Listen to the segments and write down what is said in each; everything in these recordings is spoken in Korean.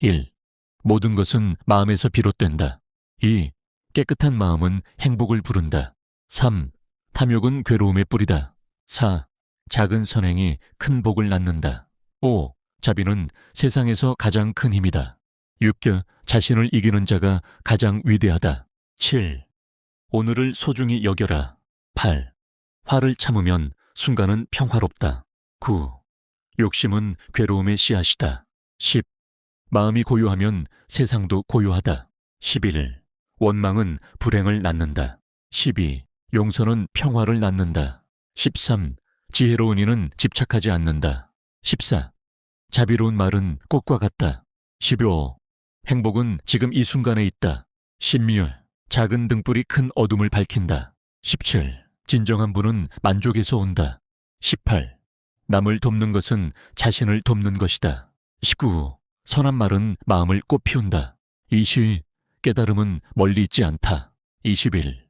1. 모든 것은 마음에서 비롯된다. 2. 깨끗한 마음은 행복을 부른다. 3. 탐욕은 괴로움의 뿌리다. 4. 작은 선행이 큰 복을 낳는다. 5. 자비는 세상에서 가장 큰 힘이다. 6. 자신을 이기는 자가 가장 위대하다. 7. 오늘을 소중히 여겨라. 8. 화를 참으면 순간은 평화롭다. 9. 욕심은 괴로움의 씨앗이다. 10. 마음이 고요하면 세상도 고요하다. 11. 원망은 불행을 낳는다. 12. 용서는 평화를 낳는다. 13. 지혜로운 이는 집착하지 않는다. 14. 자비로운 말은 꽃과 같다. 15. 행복은 지금 이 순간에 있다. 16. 작은 등불이 큰 어둠을 밝힌다. 17. 진정한 분은 만족에서 온다. 18. 남을 돕는 것은 자신을 돕는 것이다. 19. 선한 말은 마음을 꽃피운다. 20. 깨달음은 멀리 있지 않다. 21.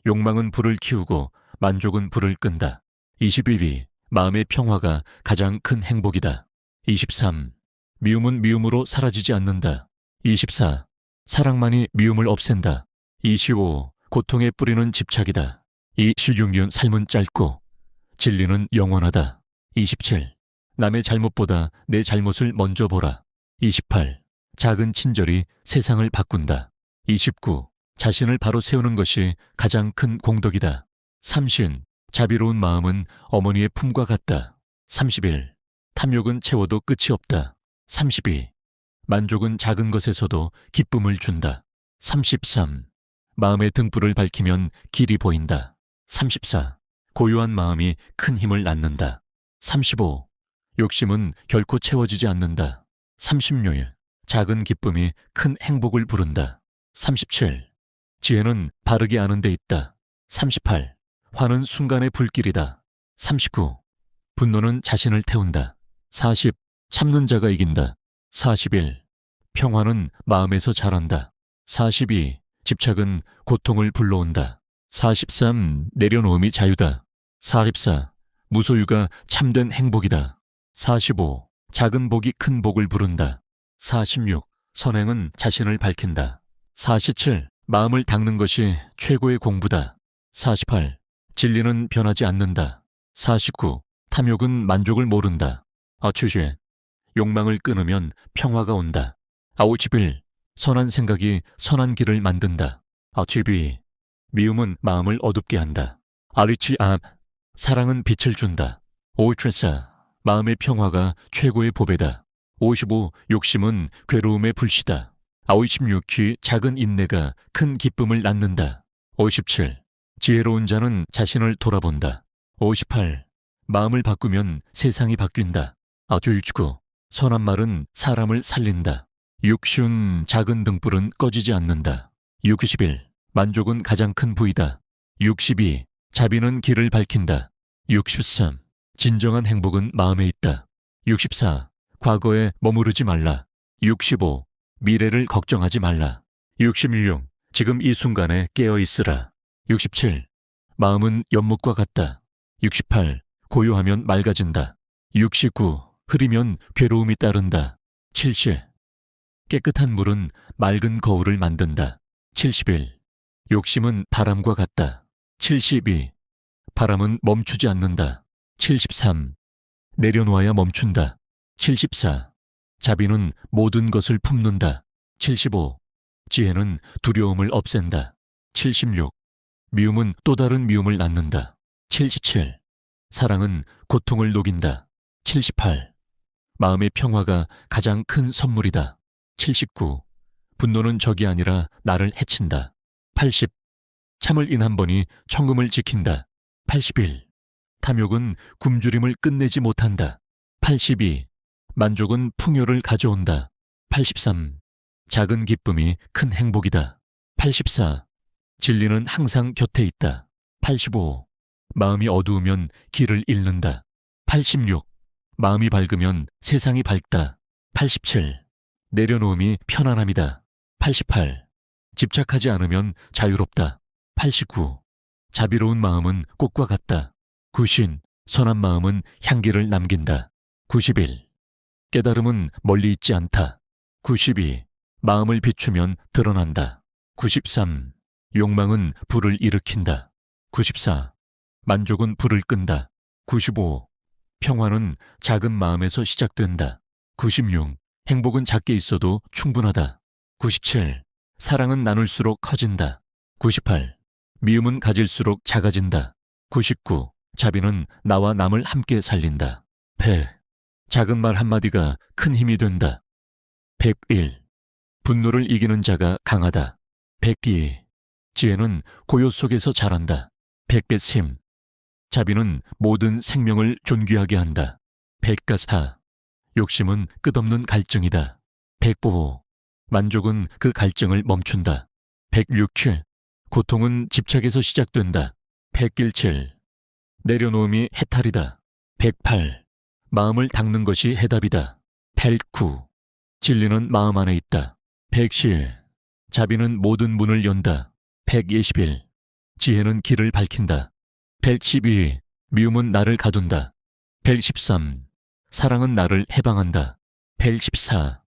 욕망은 불을 키우고 만족은 불을 끈다. 22. 마음의 평화가 가장 큰 행복이다. 23. 미움은 미움으로 사라지지 않는다. 24. 사랑만이 미움을 없앤다. 25. 고통의 뿌리는 집착이다. 26. 삶은 짧고 진리는 영원하다. 27. 남의 잘못보다 내 잘못을 먼저 보라. 28. 작은 친절이 세상을 바꾼다. 29. 자신을 바로 세우는 것이 가장 큰 공덕이다. 30. 자비로운 마음은 어머니의 품과 같다. 31. 탐욕은 채워도 끝이 없다. 32. 만족은 작은 것에서도 기쁨을 준다. 33. 마음의 등불을 밝히면 길이 보인다. 34. 고요한 마음이 큰 힘을 낳는다. 35. 욕심은 결코 채워지지 않는다. 36. 작은 기쁨이 큰 행복을 부른다. 37. 지혜는 바르게 아는 데 있다. 38. 화는 순간의 불길이다. 39. 분노는 자신을 태운다. 40. 참는 자가 이긴다. 41. 평화는 마음에서 자란다. 42. 집착은 고통을 불러온다. 43. 내려놓음이 자유다. 44. 무소유가 참된 행복이다. 45. 작은 복이 큰 복을 부른다. 46. 선행은 자신을 밝힌다. 47. 마음을 닦는 것이 최고의 공부다. 48. 진리는 변하지 않는다. 49. 탐욕은 만족을 모른다. 주제. 욕망을 끊으면 평화가 온다. 51. 선한 생각이 선한 길을 만든다. 주비. 미움은 마음을 어둡게 한다. 아리치암. 사랑은 빛을 준다. 오트레사. 마음의 평화가 최고의 보배다. 55. 욕심은 괴로움의 불씨다. 56. 작은 인내가 큰 기쁨을 낳는다. 57. 지혜로운 자는 자신을 돌아본다. 58. 마음을 바꾸면 세상이 바뀐다. 69. 선한 말은 사람을 살린다. 60. 작은 등불은 꺼지지 않는다. 61. 만족은 가장 큰 부이다. 62. 자비는 길을 밝힌다. 63. 진정한 행복은 마음에 있다. 64. 과거에 머무르지 말라. 65. 미래를 걱정하지 말라. 66. 지금 이 순간에 깨어 있으라. 67. 마음은 연못과 같다. 68. 고요하면 맑아진다. 69. 흐리면 괴로움이 따른다. 70. 깨끗한 물은 맑은 거울을 만든다. 71. 욕심은 바람과 같다. 72. 바람은 멈추지 않는다. 73. 내려놓아야 멈춘다. 74. 자비는 모든 것을 품는다. 75. 지혜는 두려움을 없앤다. 76. 미움은 또 다른 미움을 낳는다. 77. 사랑은 고통을 녹인다. 78. 마음의 평화가 가장 큰 선물이다. 79. 분노는 적이 아니라 나를 해친다. 80. 참을 인 한 번이 청음을 지킨다. 81. 탐욕은 굶주림을 끝내지 못한다. 82. 만족은 풍요를 가져온다. 83. 작은 기쁨이 큰 행복이다. 84. 진리는 항상 곁에 있다. 85. 마음이 어두우면 길을 잃는다. 86. 마음이 밝으면 세상이 밝다. 87. 내려놓음이 편안함이다. 88. 집착하지 않으면 자유롭다. 89. 자비로운 마음은 꽃과 같다. 90. 선한 마음은 향기를 남긴다. 91. 깨달음은 멀리 있지 않다. 92. 마음을 비추면 드러난다. 93. 욕망은 불을 일으킨다. 94. 만족은 불을 끈다. 95. 평화는 작은 마음에서 시작된다. 96. 행복은 작게 있어도 충분하다. 97. 사랑은 나눌수록 커진다. 98. 미움은 가질수록 작아진다. 99. 자비는 나와 남을 함께 살린다. 100. 작은 말 한마디가 큰 힘이 된다. 101. 분노를 이기는 자가 강하다. 102. 지혜는 고요 속에서 자란다. 103. 자비는 모든 생명을 존귀하게 한다. 104. 욕심은 끝없는 갈증이다. 105. 만족은 그 갈증을 멈춘다. 107. 고통은 집착에서 시작된다. 117. 내려놓음이 해탈이다. 108. 마음을 닦는 것이 해답이다. 109. 진리는 마음 안에 있다. 110. 자비는 모든 문을 연다. 121. 지혜는 길을 밝힌다. 112. 미움은 나를 가둔다. 113. 사랑은 나를 해방한다. 114.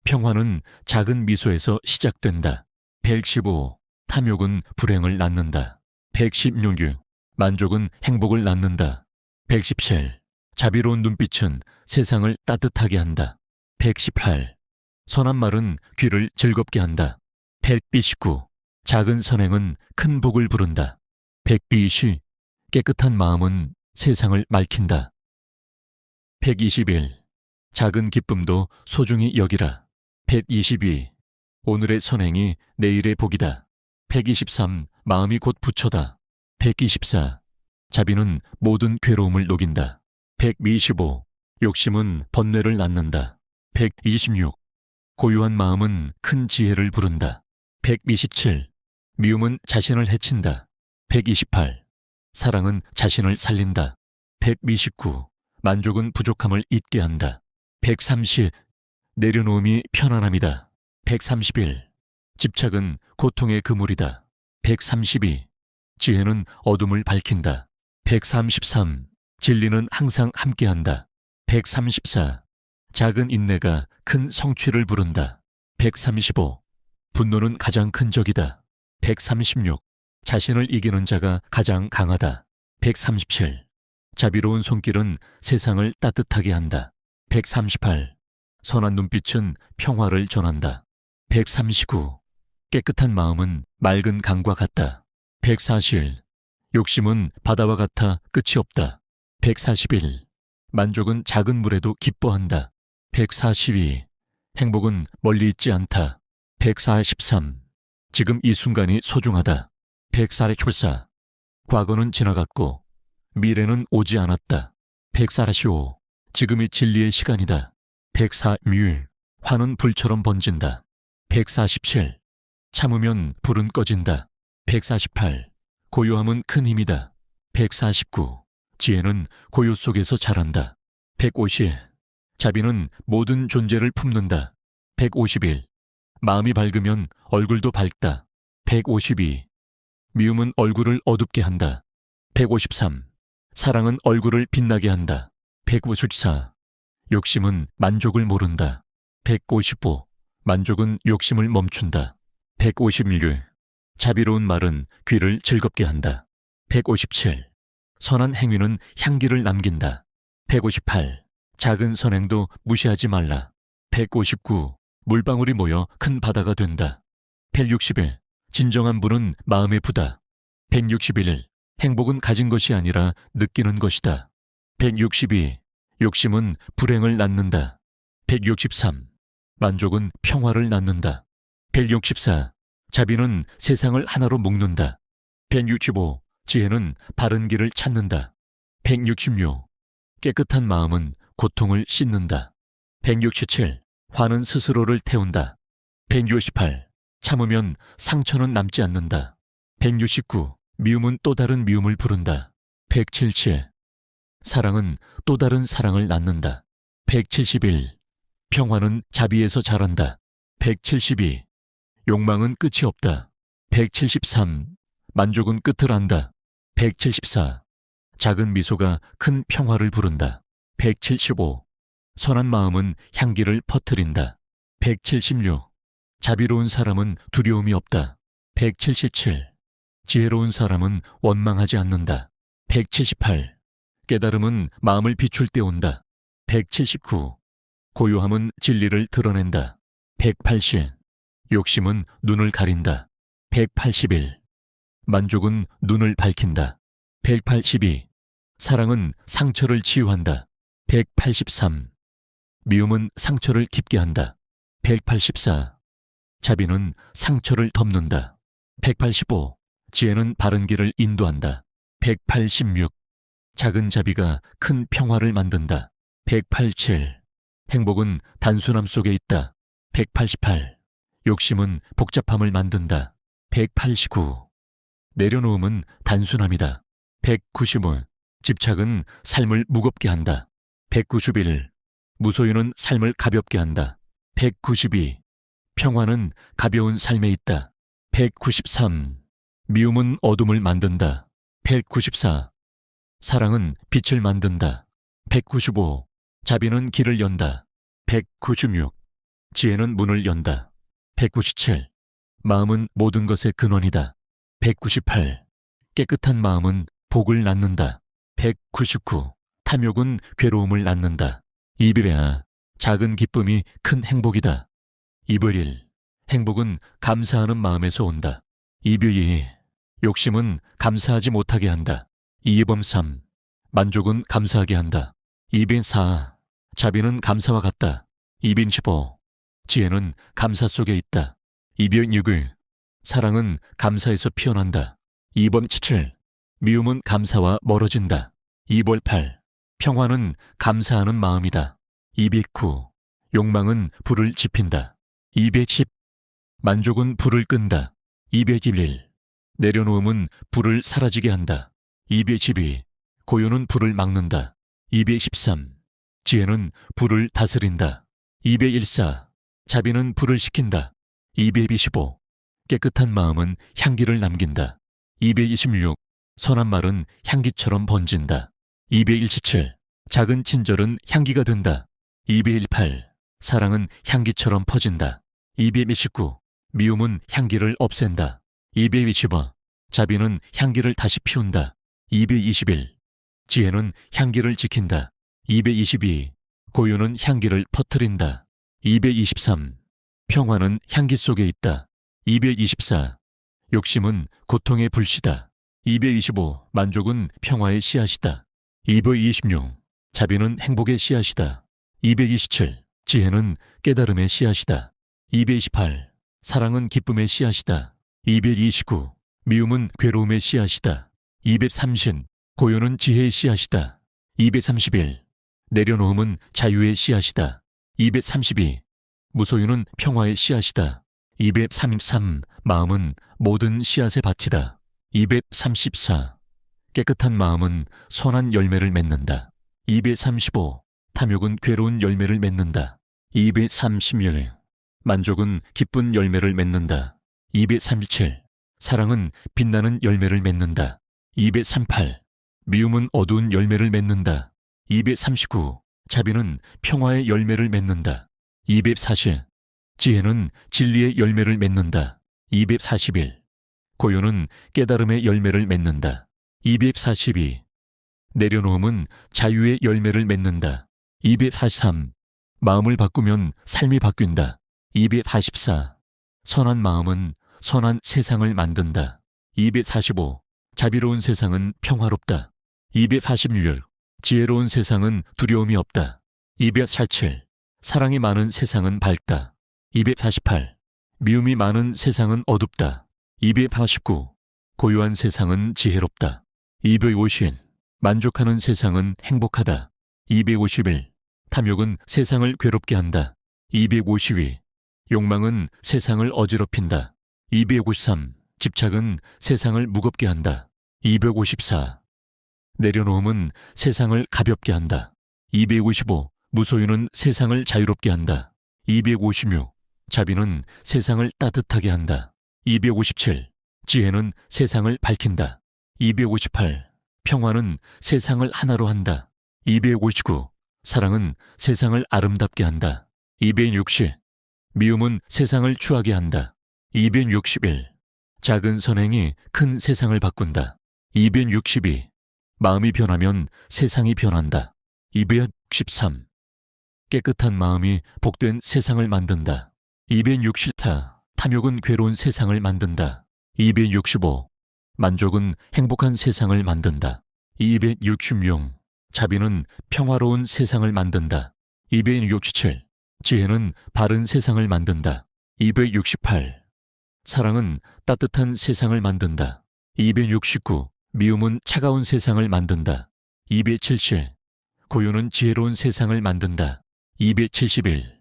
평화는 작은 미소에서 시작된다. 115. 탐욕은 불행을 낳는다. 116. 만족은 행복을 낳는다. 117. 자비로운 눈빛은 세상을 따뜻하게 한다. 118. 선한 말은 귀를 즐겁게 한다. 129. 작은 선행은 큰 복을 부른다. 120. 깨끗한 마음은 세상을 맑힌다. 121. 작은 기쁨도 소중히 여기라. 122. 오늘의 선행이 내일의 복이다. 123. 마음이 곧 부처다. 124. 자비는 모든 괴로움을 녹인다. 125. 욕심은 번뇌를 낳는다. 126. 고요한 마음은 큰 지혜를 부른다. 127. 미움은 자신을 해친다. 128. 사랑은 자신을 살린다. 129. 만족은 부족함을 잊게 한다. 130. 내려놓음이 편안함이다. 131. 집착은 고통의 그물이다. 132. 지혜는 어둠을 밝힌다. 133. 진리는 항상 함께한다. 134. 작은 인내가 큰 성취를 부른다. 135. 분노는 가장 큰 적이다. 136. 자신을 이기는 자가 가장 강하다. 137. 자비로운 손길은 세상을 따뜻하게 한다. 138. 선한 눈빛은 평화를 전한다. 139. 깨끗한 마음은 맑은 강과 같다. 140. 욕심은 바다와 같아 끝이 없다. 141. 만족은 작은 물에도 기뻐한다. 142. 행복은 멀리 있지 않다. 143. 지금 이 순간이 소중하다. 144. 과거는 지나갔고 미래는 오지 않았다. 145. 지금이 진리의 시간이다. 146. 화는 불처럼 번진다. 147. 참으면 불은 꺼진다. 148. 고요함은 큰 힘이다. 149. 지혜는 고요 속에서 자란다. 150. 자비는 모든 존재를 품는다. 151. 마음이 밝으면 얼굴도 밝다. 152. 미움은 얼굴을 어둡게 한다. 153. 사랑은 얼굴을 빛나게 한다. 154. 욕심은 만족을 모른다. 155. 만족은 욕심을 멈춘다. 156. 자비로운 말은 귀를 즐겁게 한다. 157. 선한 행위는 향기를 남긴다. 158. 작은 선행도 무시하지 말라. 159. 물방울이 모여 큰 바다가 된다. 161. 진정한 분은 마음의 부다. 161. 행복은 가진 것이 아니라 느끼는 것이다. 162. 욕심은 불행을 낳는다. 163. 만족은 평화를 낳는다. 164. 자비는 세상을 하나로 묶는다. 165. 지혜는 바른 길을 찾는다. 166. 깨끗한 마음은 고통을 씻는다. 167. 화는 스스로를 태운다. 168. 참으면 상처는 남지 않는다. 169. 미움은 또 다른 미움을 부른다. 177. 사랑은 또 다른 사랑을 낳는다. 171. 평화는 자비에서 자란다. 172. 욕망은 끝이 없다. 173. 만족은 끝을 안다. 174. 작은 미소가 큰 평화를 부른다. 175. 선한 마음은 향기를 퍼뜨린다. 176. 자비로운 사람은 두려움이 없다. 177. 지혜로운 사람은 원망하지 않는다. 178. 깨달음은 마음을 비출 때 온다. 179. 고요함은 진리를 드러낸다. 180. 욕심은 눈을 가린다. 181. 만족은 눈을 밝힌다. 182. 사랑은 상처를 치유한다. 183. 미움은 상처를 깊게 한다. 184. 자비는 상처를 덮는다. 185. 지혜는 바른 길을 인도한다. 186. 작은 자비가 큰 평화를 만든다. 187. 행복은 단순함 속에 있다. 188. 욕심은 복잡함을 만든다. 189. 내려놓음은 단순함이다. 195. 집착은 삶을 무겁게 한다. 191. 무소유는 삶을 가볍게 한다. 192. 평화는 가벼운 삶에 있다. 193. 미움은 어둠을 만든다. 194. 사랑은 빛을 만든다. 195. 자비는 길을 연다. 196. 지혜는 문을 연다. 197. 마음은 모든 것의 근원이다. 198. 깨끗한 마음은 복을 낳는다. 199. 탐욕은 괴로움을 낳는다. 200. 작은 기쁨이 큰 행복이다. 200. 행복은 감사하는 마음에서 온다. 202. 욕심은 감사하지 못하게 한다. 203. 만족은 감사하게 한다. 204. 자비는 감사와 같다. 215. 지혜는 감사 속에 있다. 206. 사랑은 감사에서 피어난다. 207. 미움은 감사와 멀어진다. 208. 평화는 감사하는 마음이다. 209. 욕망은 불을 지핀다. 210. 만족은 불을 끈다. 211. 내려놓음은 불을 사라지게 한다. 212. 고요는 불을 막는다. 213. 지혜는 불을 다스린다. 214. 자비는 불을 식힌다. 225. 깨끗한 마음은 향기를 남긴다. 226. 선한 말은 향기처럼 번진다. 217. 작은 친절은 향기가 된다. 218. 사랑은 향기처럼 퍼진다. 229. 미움은 향기를 없앤다. 225. 자비는 향기를 다시 피운다. 221. 지혜는 향기를 지킨다. 222. 고요는 향기를 퍼뜨린다. 223. 평화는 향기 속에 있다. 224. 욕심은 고통의 불씨다. 225. 만족은 평화의 씨앗이다. 226. 자비는 행복의 씨앗이다. 227. 지혜는 깨달음의 씨앗이다. 228. 사랑은 기쁨의 씨앗이다. 229. 미움은 괴로움의 씨앗이다. 230. 고요는 지혜의 씨앗이다. 231. 내려놓음은 자유의 씨앗이다. 232. 무소유는 평화의 씨앗이다. 233. 마음은 모든 씨앗의 밭이다. 234. 깨끗한 마음은 선한 열매를 맺는다. 235. 탐욕은 괴로운 열매를 맺는다. 236. 만족은 기쁜 열매를 맺는다. 237. 사랑은 빛나는 열매를 맺는다. 238. 미움은 어두운 열매를 맺는다. 239. 자비는 평화의 열매를 맺는다. 240. 지혜는 진리의 열매를 맺는다. 241. 고요는 깨달음의 열매를 맺는다. 242. 내려놓음은 자유의 열매를 맺는다. 243. 마음을 바꾸면 삶이 바뀐다. 244. 선한 마음은 선한 세상을 만든다. 245. 자비로운 세상은 평화롭다. 246. 지혜로운 세상은 두려움이 없다. 247. 사랑이 많은 세상은 밝다. 248. 미움이 많은 세상은 어둡다. 249. 고요한 세상은 지혜롭다. 250. 만족하는 세상은 행복하다. 251. 탐욕은 세상을 괴롭게 한다. 252. 욕망은 세상을 어지럽힌다. 253. 집착은 세상을 무겁게 한다. 254. 내려놓음은 세상을 가볍게 한다. 255. 무소유는 세상을 자유롭게 한다. 256. 자비는 세상을 따뜻하게 한다. 257. 지혜는 세상을 밝힌다. 258. 평화는 세상을 하나로 한다. 259. 사랑은 세상을 아름답게 한다. 260. 미움은 세상을 추하게 한다. 261. 작은 선행이 큰 세상을 바꾼다. 262. 마음이 변하면 세상이 변한다. 263. 깨끗한 마음이 복된 세상을 만든다. 264. 탐욕은 괴로운 세상을 만든다. 265. 만족은 행복한 세상을 만든다. 266. 자비는 평화로운 세상을 만든다. 267. 지혜는 바른 세상을 만든다. 268. 사랑은 따뜻한 세상을 만든다. 269. 미움은 차가운 세상을 만든다. 270. 고요는 지혜로운 세상을 만든다. 271.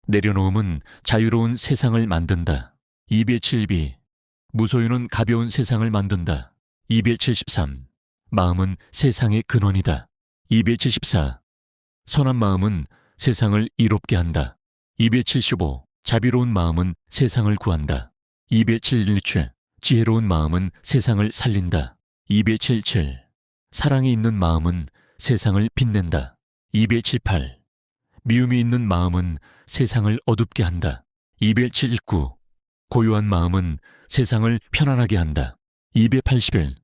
내려놓음은 자유로운 세상을 만든다. 272. 무소유는 가벼운 세상을 만든다. 273. 마음은 세상의 근원이다. 274. 선한 마음은 세상을 이롭게 한다. 275. 자비로운 마음은 세상을 구한다. 277. 지혜로운 마음은 세상을 살린다. 277. 사랑이 있는 마음은 세상을 빛낸다. 278. 미움이 있는 마음은 세상을 어둡게 한다. 279. 고요한 마음은 세상을 편안하게 한다. 281.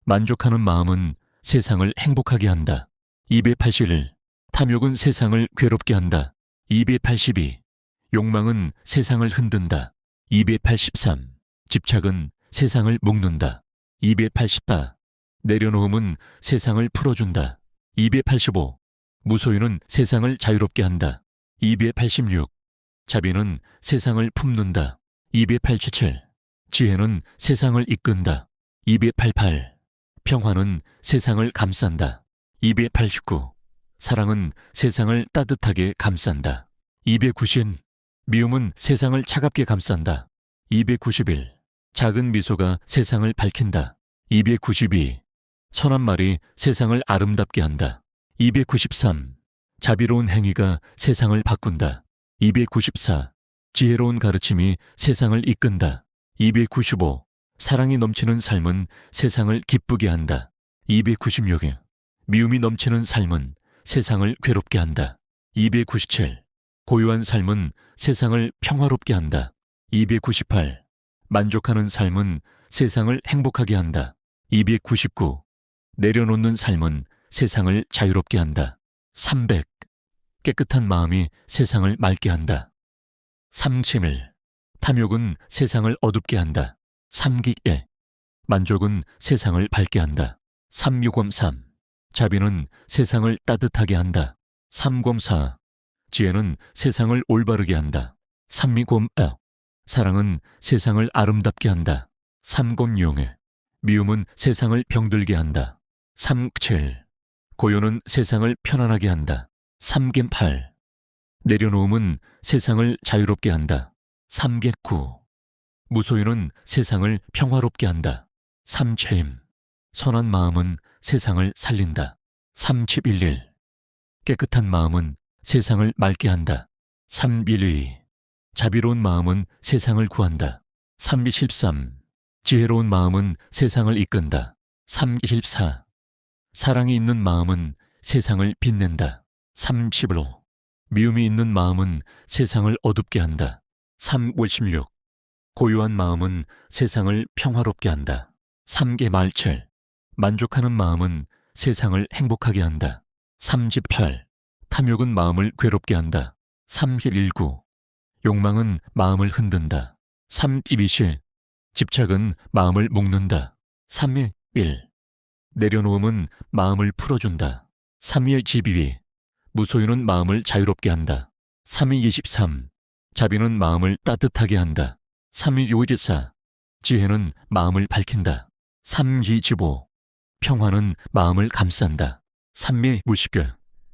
만족하는 마음은 세상을 행복하게 한다. 281. 탐욕은 세상을 괴롭게 한다. 282. 욕망은 세상을 흔든다. 283. 집착은 세상을 묶는다. 284. 내려놓음은 세상을 풀어준다. 285. 무소유는 세상을 자유롭게 한다. 286. 자비는 세상을 품는다. 287. 지혜는 세상을 이끈다. 288. 평화는 세상을 감싼다. 289. 사랑은 세상을 따뜻하게 감싼다. 290. 미움은 세상을 차갑게 감싼다. 291. 작은 미소가 세상을 밝힌다. 292. 선한 말이 세상을 아름답게 한다. 293. 자비로운 행위가 세상을 바꾼다. 294. 지혜로운 가르침이 세상을 이끈다. 295. 사랑이 넘치는 삶은 세상을 기쁘게 한다. 296. 미움이 넘치는 삶은 세상을 괴롭게 한다. 297. 고요한 삶은 세상을 평화롭게 한다. 298. 만족하는 삶은 세상을 행복하게 한다. 299. 내려놓는 삶은 세상을 자유롭게 한다. 300. 깨끗한 마음이 세상을 맑게 한다. 371. 탐욕은 세상을 어둡게 한다. 3기에. 만족은 세상을 밝게 한다. 363. 자비는 세상을 따뜻하게 한다. 354. 지혜는 세상을 올바르게 한다. 325. 사랑은 세상을 아름답게 한다. 306. 미움은 세상을 병들게 한다. 397. 고요는 세상을 편안하게 한다. 308. 내려놓음은 세상을 자유롭게 한다. 309. 무소유는 세상을 평화롭게 한다. 3채임. 선한 마음은 세상을 살린다. 311. 깨끗한 마음은 세상을 맑게 한다. 312. 자비로운 마음은 세상을 구한다. 313. 지혜로운 마음은 세상을 이끈다. 314. 사랑이 있는 마음은 세상을 빛낸다. 315. 미움이 있는 마음은 세상을 어둡게 한다. 356. 고요한 마음은 세상을 평화롭게 한다. 3개 말철. 만족하는 마음은 세상을 행복하게 한다. 318. 탐욕은 마음을 괴롭게 한다. 319. 욕망은 마음을 흔든다. 322. 집착은 마음을 묶는다. 321. 내려놓음은 마음을 풀어준다. 322. 무소유는 마음을 자유롭게 한다. 323. 자비는 마음을 따뜻하게 한다. 324. 지혜는 마음을 밝힌다. 325. 평화는 마음을 감싼다. 329.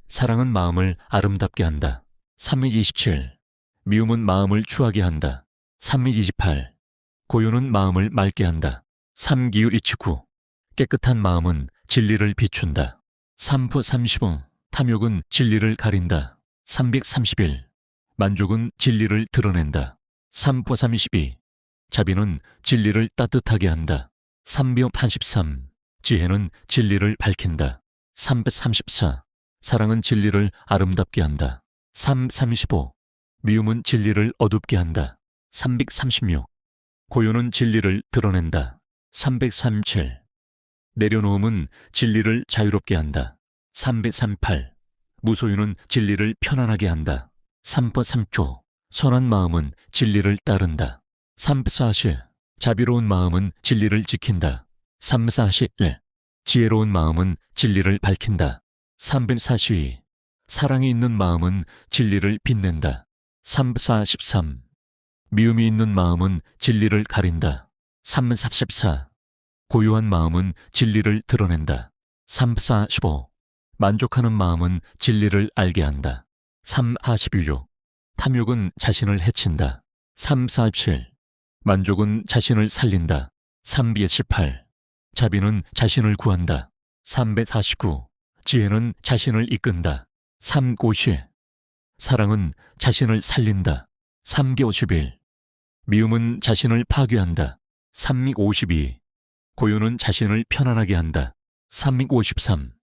사랑은 마음을 아름답게 한다. 327. 미움은 마음을 추하게 한다. 328. 고요는 마음을 맑게 한다. 329. 깨끗한 마음은 진리를 비춘다. 335. 탐욕은 진리를 가린다. 331. 만족은 진리를 드러낸다. 332. 자비는 진리를 따뜻하게 한다. 383. 지혜는 진리를 밝힌다. 334. 사랑은 진리를 아름답게 한다. 335. 미움은 진리를 어둡게 한다. 336. 고요는 진리를 드러낸다. 337. 내려놓음은 진리를 자유롭게 한다. 338. 무소유는 진리를 편안하게 한다. 3.3초. 선한 마음은 진리를 따른다. 3.40. 자비로운 마음은 진리를 지킨다. 3.41. 지혜로운 마음은 진리를 밝힌다. 342. 사랑이 있는 마음은 진리를 빛낸다. 3.43. 미움이 있는 마음은 진리를 가린다. 3.44. 고요한 마음은 진리를 드러낸다. 3.45. 만족하는 마음은 진리를 알게 한다. 3.46. 탐욕은 자신을 해친다. 3.47. 만족은 자신을 살린다. 3.18. 자비는 자신을 구한다. 349. 지혜는 자신을 이끈다. 3.50. 사랑은 자신을 살린다. 3.51. 미움은 자신을 파괴한다. 3.52. 고요는 자신을 편안하게 한다. 3.53.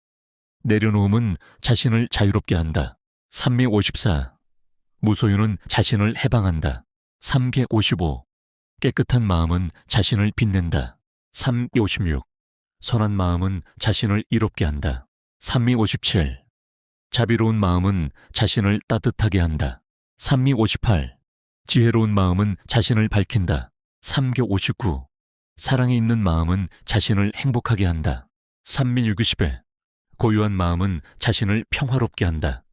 내려놓음은 자신을 자유롭게 한다. 3.54. 무소유는 자신을 해방한다. 3.55. 깨끗한 마음은 자신을 빛낸다. 3.56. 선한 마음은 자신을 이롭게 한다. 3.57. 자비로운 마음은 자신을 따뜻하게 한다. 3.58. 지혜로운 마음은 자신을 밝힌다. 3.59. 사랑이 있는 마음은 자신을 행복하게 한다. 3.60에 고요한 마음은 자신을 평화롭게 한다.